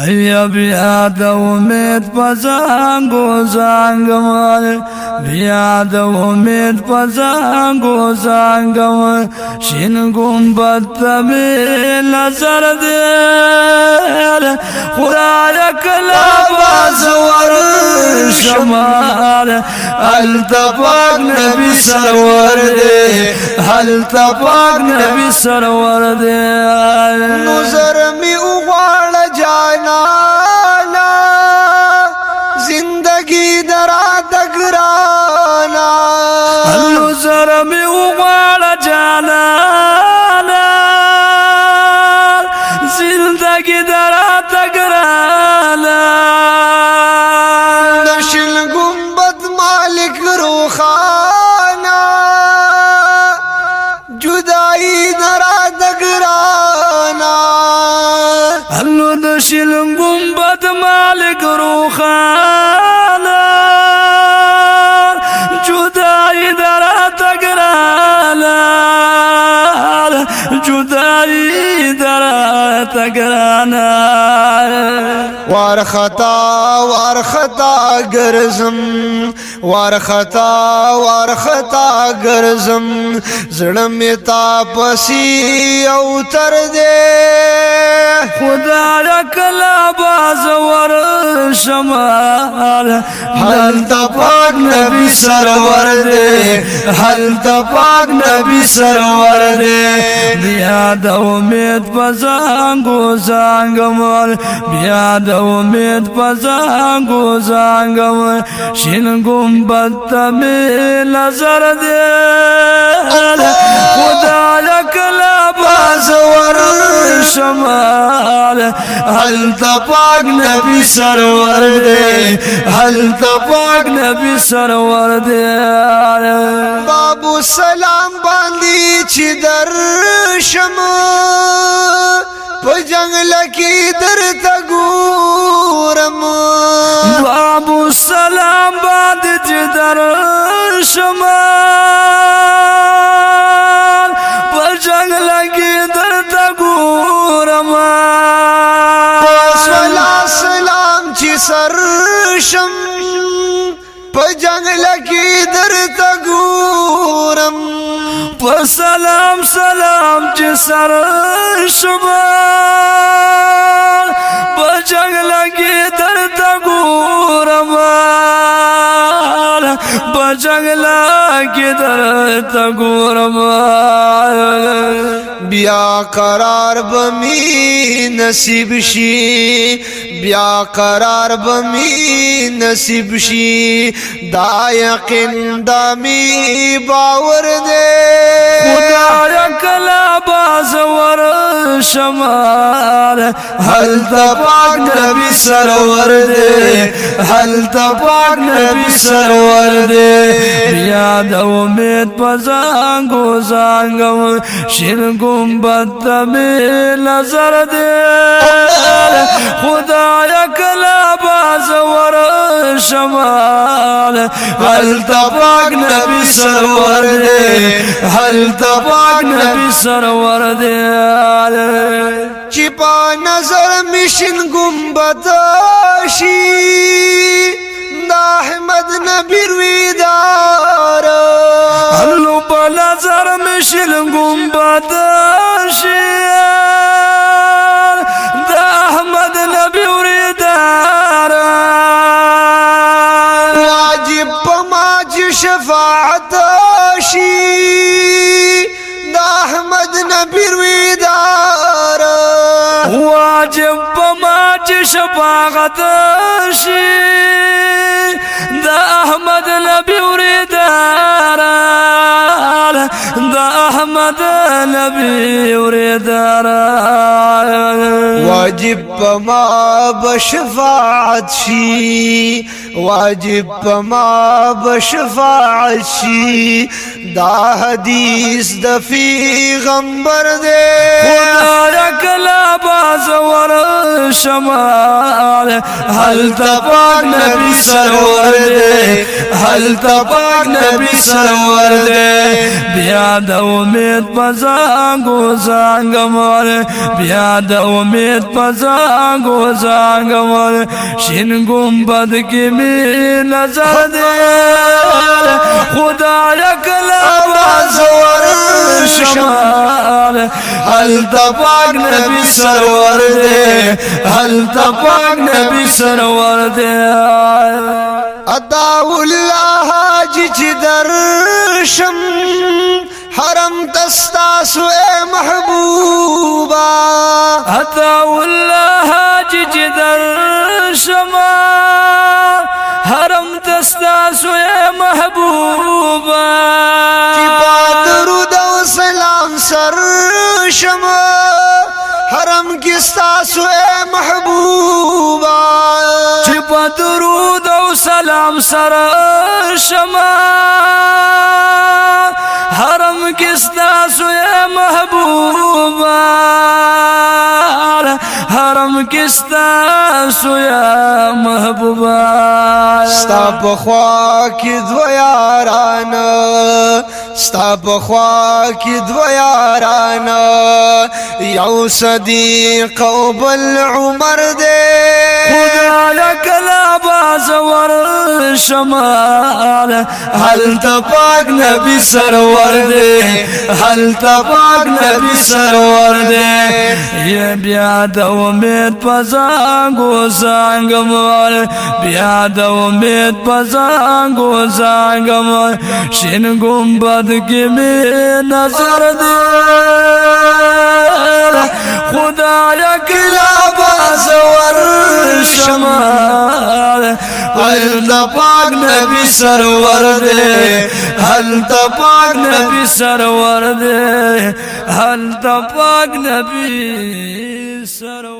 ای بیا د امید پزانگو زانگم بیا د امید پزانگو زانگم شین گنبد تبی نظر دیر خدای کلا بازور شمال التفاق نبی سرور دے التفاق نبی سرور دے نظر می اغوال جانانا زندگی درات گرانا نظر می اغوال جانانا زندگی درات گرانا نشل گنبد مالک روخانا جدائی درات گرانا هلو دشل گنبد مالک روخانا جدائی درات گرانا جدائی درات گرانا وار خطا گرزم وار خطا گرزم زړه تا پسی او تر دے خدا کلا بازور شمال حل تپاک نبی سرور دے حل تپاک نبی سرور دے بیا د امید پزانگو زانگم بیا د امید پزانگو زانگم شین گنبد تبی نظر دے خدا کلا بازور شمال حل تپاک نبی سرور دے حل تپاک نبی سرور دے بابو سلام باندی چی در شم پا جنگل کی در تگورم بابو سلام باندی چی در شم پا جنگل کی در تگورم سلام چی سر شم پا جنگل کی در تگورم پا سلام چی سر شما پا جنگل کی در تگورم پا جنگل کی در تگورم بیا قرار بمی نصیب شی بیا قرار بمی نصیب شی دا یقین دامی باور دے خدا کلا بازور شمال حل تپاک نبی سرور دے حل تپاک نبی سرور دے بیا د امید پزانگو زانگم شین گنبد تبی نظر دے خدا کلا بازور شمال حل تپاک نبی سرور دے حل تپاک نبی سرور دے چی پا نظر مشن گنبد شی دا احمد نبی رویدار هلو پا نظر مشن گنبد شی دا احمد نبی رویدار واجب پا ماج شفاعت شی دا احمد نبی رویدار واجب پما چی شفاعت شی دا احمد نبی وریدار دا احمد نبی وریدار واجب پما بشفاعت شی واجب پما بشفاعت شی دا حدیث دفی غمبر دے خدا کلا بازور شمال حل تپاک نبی سرور دے حل تپاک نبی سرور دے بیا د امید پزانگو زانگمال بیا د امید پزانگو زانگمال شین گنبد کی می نظر دے خدا یکلا بازور شمال حل تپاک نبی سرور دے حل تپاک نبی سرور دے اداو اللہ حاجی درشم حرم تستاسو اے محبوبا اداو اللہ حاجی درشم حرم تستاسو اے محبوبا کی درود و سلام سر شما حرم کی ستاسو اے محبوبا چی پا درود و سلام سر شما حرم کی ستاسو اے محبوبا حرم کی ستاسو یا محبوبا ستا پخوا کی دو یارانا ستا پخوا کی دو یارانا یو صدیق و بل عمر دے خدا لکلا بازور شمال حل تپاک نبی سرور دے حل تپاک نبی سرور دے یہ بیا د امید پزانگو زانگمال بیا د امید پزانگو زانگمال شین گنبد کی می نظر دے خدا یکلا بازور شمال حل تپاک نبی سرور دے حل تپاک نبی سرور دے حل تپاک نبی سرور